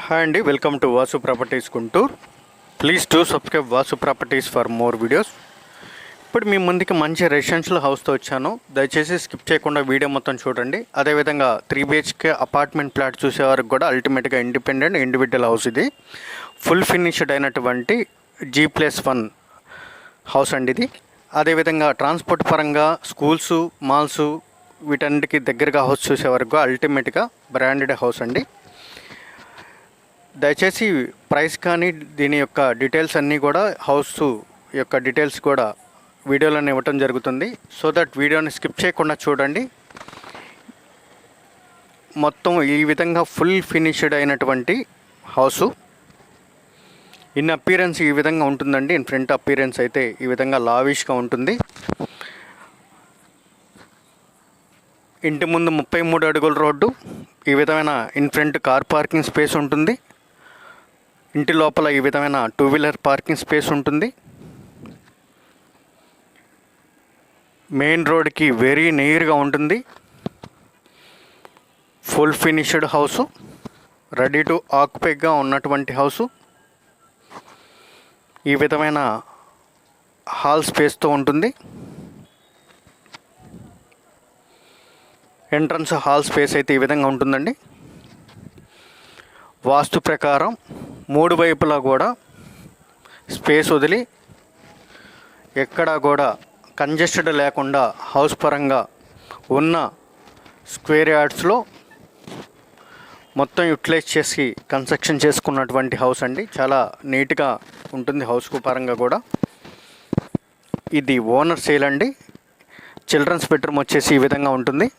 Hi అండి, welcome to Vasu properties Guntur. Please to subscribe Vasu properties for more videos. ఇప్పుడు మీ ముందుకి మంచి రెసిడెన్షియల్ హౌస్తో వచ్చాను. దయచేసి స్కిప్ చేయకుండా వీడియో మొత్తం చూడండి. అదేవిధంగా 3 BHK అపార్ట్మెంట్ ఫ్లాట్ చూసేవారికి కూడా అల్టిమేట్గా ఇండిపెండెంట్ ఇండివిజువల్ హౌస్. ఇది ఫుల్ ఫినిష్డ్ అయినటువంటి G+1 హౌస్ అండి ఇది. అదేవిధంగా ట్రాన్స్పోర్ట్ పరంగా స్కూల్స్, మాల్స్ వీటన్నిటికీ దగ్గరగా హౌస్ చూసేవారికి అల్టిమేట్గా బ్రాండెడ్ హౌస్ అండి. దయచేసి ప్రైస్ కానీ దీని యొక్క డీటెయిల్స్ అన్నీ కూడా హౌస్ యొక్క డీటెయిల్స్ కూడా వీడియోలోనే ఇవ్వటం జరుగుతుంది. సో దట్ వీడియోని స్కిప్ చేయకుండా చూడండి. మొత్తం ఈ విధంగా ఫుల్ ఫినిష్డ్ అయినటువంటి హౌసు. ఇన్ అపీరెన్స్ ఈ విధంగా ఉంటుందండి. ఇన్ ఫ్రంట్ అపీరెన్స్ అయితే ఈ విధంగా లావిష్గా ఉంటుంది. ఇంటి ముందు 33 అడుగుల రోడ్డు. ఈ విధమైన in front car parking space ఉంటుంది. ఇంటి లోపల ఈ విధమైన 2 వీలర్ పార్కింగ్ స్పేస్ ఉంటుంది. మెయిన్ రోడ్కి వెరీ నియర్గా ఉంటుంది. Full finished house, ready to ఆక్యుపైగా ఉన్నటువంటి హౌసు. ఈ విధమైన హాల్ స్పేస్తో ఉంటుంది. ఎంట్రన్స్ హాల్ స్పేస్ అయితే ఈ విధంగా ఉంటుందండి. వాస్తు ప్రకారం 3 వైపులా కూడా స్పేస్ వదిలి ఎక్కడా కూడా కంజెస్టెడ్ లేకుండా హౌస్ పరంగా ఉన్న స్క్వేర్ యార్డ్స్లో మొత్తం యూటిలైజ్ చేసి కన్స్ట్రక్షన్ చేసుకున్నటువంటి హౌస్ అండి. చాలా నీట్గా ఉంటుంది హౌస్ పరంగా కూడా. ఇది ఓనర్ సేల్ అండి. చిల్డ్రన్స్ బెడ్రూమ్ వచ్చేసి ఈ విధంగా ఉంటుంది.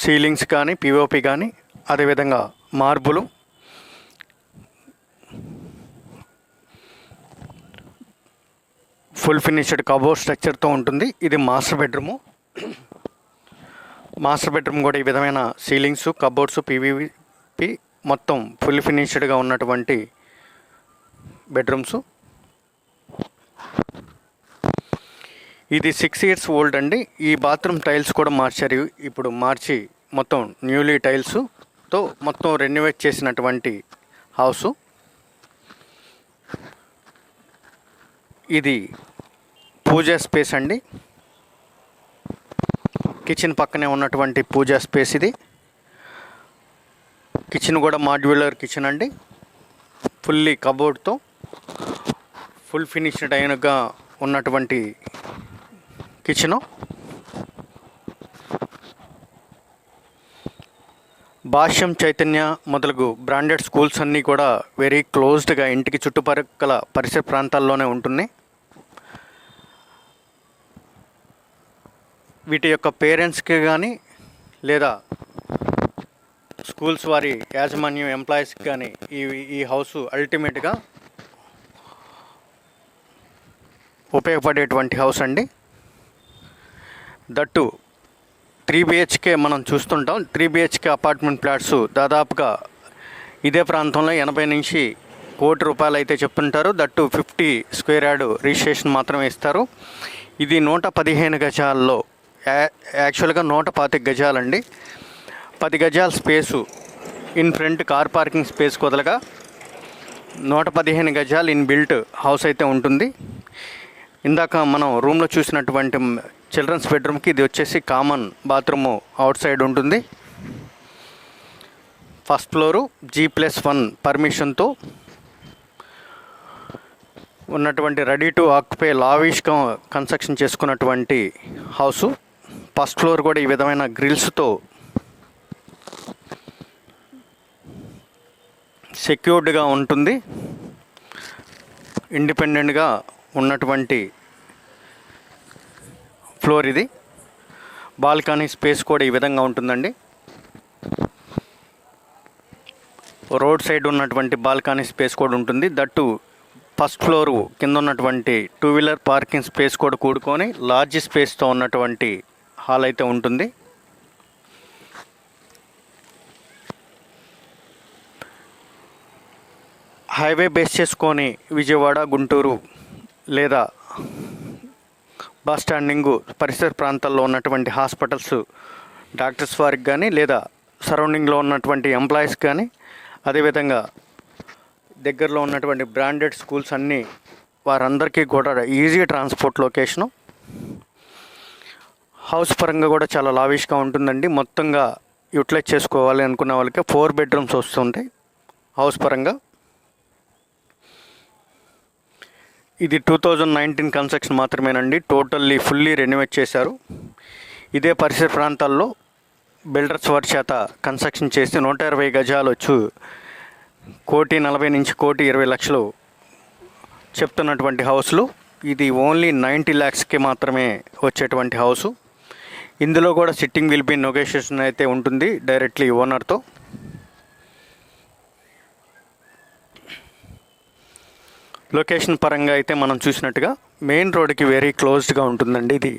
సీలింగ్స్ కానీ పిఓపి కానీ అదేవిధంగా మార్బులు, ఫుల్ ఫినిష్డ్ కబోర్డ్ స్ట్రక్చర్తో ఉంటుంది. ఇది మాస్టర్ బెడ్రూము. మాస్టర్ బెడ్రూమ్ కూడా ఈ విధమైన సీలింగ్స్, కబోర్డ్స్, పివిపి మొత్తం ఫుల్ ఫినిష్డ్గా ఉన్నటువంటి బెడ్రూమ్స్. ఇది 6 years ఓల్డ్ అండి. ఈ బాత్రూమ్ టైల్స్ కూడా మార్చారు. ఇప్పుడు మార్చి మొత్తం న్యూలీ టైల్స్తో మొత్తం రెన్యువేట్ చేసినటువంటి హౌసు. ఇది పూజా స్పేస్ అండి. కిచెన్ పక్కనే ఉన్నటువంటి పూజా స్పేస్ ఇది. కిచెన్ కూడా మాడ్యులర్ కిచెన్ అండి. ఫుల్లీ కబోర్డ్తో ఫుల్ ఫినిష్డ్ అయినగా ఉన్నటువంటి కిచెను. భాష్యం, చైతన్య మొదలగు బ్రాండెడ్ స్కూల్స్ అన్నీ కూడా వెరీ క్లోజ్డ్గా ఇంటికి చుట్టుపక్కల పరిసర ప్రాంతాల్లోనే ఉంటుంది. వీటి యొక్క పేరెంట్స్కి కానీ లేదా స్కూల్స్ వారి యాజమాన్యం ఎంప్లాయీస్కి కానీ ఈ హౌస్ అల్టిమేట్గా ఉపయోగపడేటువంటి హౌస్ అండి. దట్టు 3 BHK మనం చూస్తుంటాం. 3 BHK అపార్ట్మెంట్ ఫ్లాట్స్ దాదాపుగా ఇదే ప్రాంతంలో 80 నుంచి ₹1,00,00,000 అయితే చెప్తుంటారు. దట్టు 50 స్క్వేర్ యార్డ్ రిజిస్ట్రేషన్ మాత్రమే ఇస్తారు. ఇది 115 గజాల్లో, యాక్చువల్గా 125 గజాలండి. 10 గజాల space in front car parking space కొదలగా 115 గజాలు ఇన్ బిల్ట్ హౌస్ అయితే ఉంటుంది. ఇందాక మనం రూమ్లో చూసినటువంటి చిల్డ్రన్స్ బెడ్రూమ్కి ఇది వచ్చేసి కామన్ బాత్రూము అవుట్ సైడ్ ఉంటుంది. ఫస్ట్ ఫ్లోరు G+1 పర్మిషన్తో ఉన్నటువంటి రెడీ టు ఆక్యుపై లావిష్గా కన్స్ట్రక్షన్ చేసుకున్నటువంటి హౌసు. ఫస్ట్ ఫ్లోర్ కూడా ఈ విధమైన గ్రిల్స్తో సెక్యూర్డ్గా ఉంటుంది. ఇండిపెండెంట్గా ఉన్నటువంటి ఫ్లోర్ ఇది. బాల్కనీ స్పేస్ కూడా ఈ విధంగా ఉంటుందండి. రోడ్ సైడ్ ఉన్నటువంటి బాల్కనీ స్పేస్ కూడా ఉంటుంది. దట్టు ఫస్ట్ ఫ్లోరు కింద ఉన్నటువంటి 2 వీలర్ పార్కింగ్ స్పేస్ కూడా కూడుకొని లార్జ్ స్పేస్తో ఉన్నటువంటి హాల్ అయితే ఉంటుంది. హైవే బేస్ చేసుకొని విజయవాడ, గుంటూరు లేదా బస్ స్టాండింగు పరిసర ప్రాంతాల్లో ఉన్నటువంటి హాస్పిటల్స్ డాక్టర్స్ వారికి కానీ లేదా సరౌండింగ్లో ఉన్నటువంటి ఎంప్లాయీస్కి కానీ, అదేవిధంగా దగ్గరలో ఉన్నటువంటి బ్రాండెడ్ స్కూల్స్ అన్నీ వారందరికీ కూడా ఈజీ ట్రాన్స్పోర్ట్ లొకేషను. హౌస్ పరంగా కూడా చాలా లావిష్గా ఉంటుందండి. మొత్తంగా యూటిలైజ్ చేసుకోవాలి అనుకున్న వాళ్ళకి 4 బెడ్రూమ్స్ వస్తుంటాయి హౌస్ పరంగా. ఇది 2019 కన్స్ట్రక్షన్ మాత్రమేనండి. టోటల్లీ ఫుల్లీ రెనోవేట్ చేశారు. ఇదే పరిసర ప్రాంతాల్లో బిల్డర్స్ వారి చేత కన్స్ట్రక్షన్ చేసి 120 గజాలు వచ్చు 1,40,00,000 నుంచి 1,20,00,000 చెప్తున్నటువంటి హౌస్లు. ఇది ఓన్లీ 90 lakhsకి మాత్రమే వచ్చేటువంటి హౌసు. ఇందులో కూడా సిట్టింగ్ విల్ బి నెగోషియేషన్ అయితే ఉంటుంది డైరెక్ట్లీ ఓనర్తో. లొకేషన్ పరంగా అయితే మనం చూసినట్టుగా మెయిన్ రోడ్కి వెరీ క్లోజ్డ్గా ఉంటుందండి. ఇది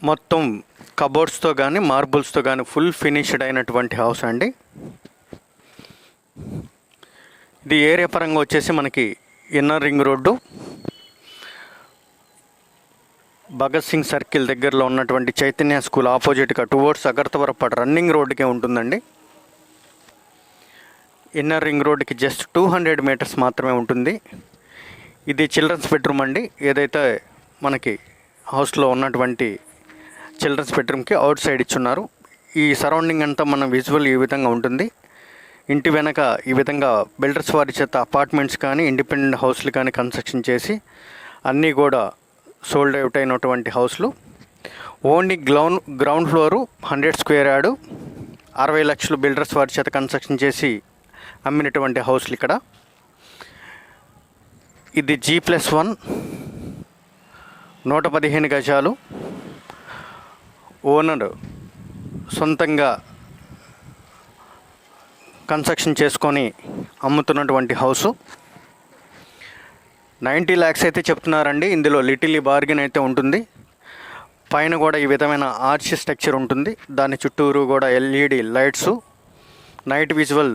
మొత్తం కబోర్డ్స్తో కానీ మార్బుల్స్తో కానీ ఫుల్ ఫినిష్డ్ అయినటువంటి హౌస్ అండి. ఇది ఏరియా పరంగా వచ్చేసి మనకి inner ring road, Bhagat Singh circle దగ్గరలో ఉన్నటువంటి చైతన్య స్కూల్ ఆపోజిట్గా టువర్డ్స్ అగర్తవరపాడు రన్నింగ్ రోడ్డుకే ఉంటుందండి. ఇన్నర్ రింగ్ రోడ్డుకి జస్ట్ 200 మీటర్స్ మాత్రమే ఉంటుంది. ఇది చిల్డ్రన్స్ బెడ్రూమ్ అండి. ఏదైతే మనకి హౌస్లో ఉన్నటువంటి చిల్డ్రన్స్ బెడ్రూమ్కి అవుట్ సైడ్ ఇచ్చున్నారు. ఈ సరౌండింగ్ అంతా మన విజువల్ ఈ విధంగా ఉంటుంది. ఇంటి వెనక ఈ విధంగా బిల్డర్స్ వారి చేత అపార్ట్మెంట్స్ కానీ ఇండిపెండెంట్ హౌస్లు కానీ కన్స్ట్రక్షన్ చేసి అన్నీ కూడా సోల్డ్ అవుట్ అయినటువంటి హౌస్లు. Only ground floor 100 square yard 60 లక్షలు బిల్డర్స్ వారి చేత కన్స్ట్రక్షన్ చేసి అమ్మినటువంటి హౌస్లు ఇక్కడ. ఇది G+1 115 గజాలు ఓనర్ సొంతంగా కన్స్ట్రక్షన్ చేసుకొని అమ్ముతున్నటువంటి హౌసు. 90 lakhs అయితే చెప్తున్నారండి. ఇందులో లిటిల్ బార్గెన్ అయితే ఉంటుంది. పైన కూడా ఈ విధమైన ఆర్చ్ స్ట్రక్చర్ ఉంటుంది. దాని చుట్టూరు కూడా LED లైట్సు, నైట్ విజువల్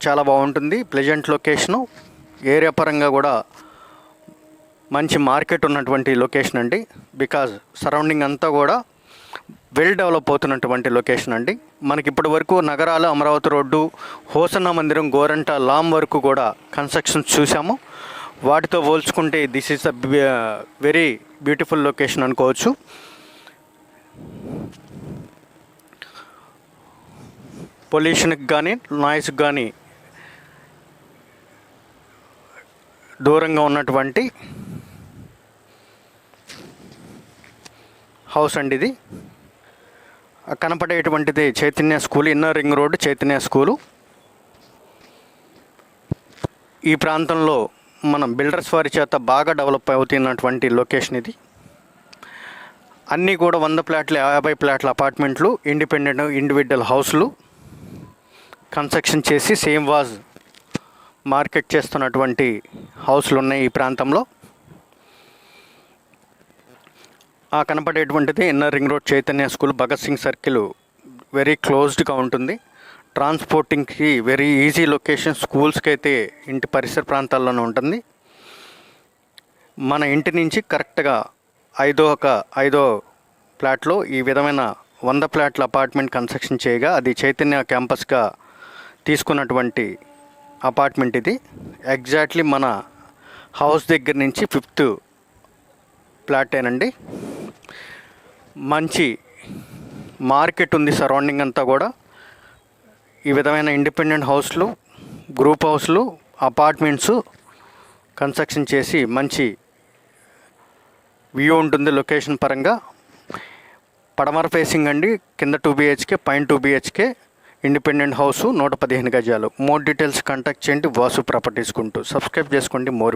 చాలా బాగుంటుంది. Pleasant location. ఏరియా పరంగా కూడా మంచి మార్కెట్ ఉన్నటువంటి లొకేషన్ అండి. బికాజ్ సరౌండింగ్ అంతా కూడా వెల్ డెవలప్ అవుతున్నటువంటి లొకేషన్ అండి. మనకి ఇప్పటి వరకు నగరాలు, అమరావతి రోడ్డు, హోసన్న మందిరం, గోరంట, లామ్ వరకు కూడా కన్స్ట్రక్షన్స్ చూసాము. వాటితో పోల్చుకుంటే this is a very beautiful location అనుకోవచ్చు. పొల్యూషన్కి కానీ నాయిస్కి కానీ దూరంగా ఉన్నటువంటి హౌస్ అండి ఇది. కనపడేటువంటిది Chaitanya school, inner ring road Chaitanya school. ఈ ప్రాంతంలో మనం బిల్డర్స్ వారి చేత బాగా డెవలప్ అవుతున్నటువంటి లొకేషన్ ఇది. అన్నీ కూడా 100 ప్లాట్లు 50 ప్లాట్ల అపార్ట్మెంట్లు, ఇండిపెండెంట్ ఇండివిజువల్ హౌస్లు కన్స్ట్రక్షన్ చేసి సేమ్ వాజ్ మార్కెట్ చేస్తున్నటువంటి హౌస్లు ఉన్నాయి ఈ ప్రాంతంలో. ఆ కనపడేటువంటిది inner ring road Chaitanya school, Bhagat Singh circle very క్లోజ్డ్గా ఉంటుంది. ట్రాన్స్పోర్టింగ్కి వెరీ ఈజీ లొకేషన్. స్కూల్స్కి అయితే ఇంటి పరిసర ప్రాంతాల్లోనే ఉంటుంది. మన ఇంటి నుంచి కరెక్ట్గా ఐదో ప్లాట్లో ఈ విధమైన 100 ప్లాట్ల అపార్ట్మెంట్ కన్స్ట్రక్షన్ చేయగా అది చైతన్య క్యాంపస్గా తీసుకున్నటువంటి అపార్ట్మెంట్ ఇది. ఎగ్జాక్ట్లీ మన హౌస్ దగ్గర నుంచి 5th ప్లాటేనండి. మంచి మార్కెట్ ఉంది సరౌండింగ్ అంతా కూడా. ఈ విధమైన ఇండిపెండెంట్ హౌస్లు, గ్రూప్ హౌస్లు, అపార్ట్మెంట్స్ కన్స్ట్రక్షన్ చేసి మంచి వ్యూ ఉంటుంది లొకేషన్ పరంగా. పడమర ఫేసింగ్ అండి. కింద 2 BHK, పైన 2 BHK ఇండిపెండెంట్ హౌసు 115 గజాలు. మోర్ డీటెయిల్స్ కాంటాక్ట్ చేయండి వాసు ప్రాపర్టీస్ గుంటూరు. సబ్స్క్రైబ్ చేసుకోండి. మోర్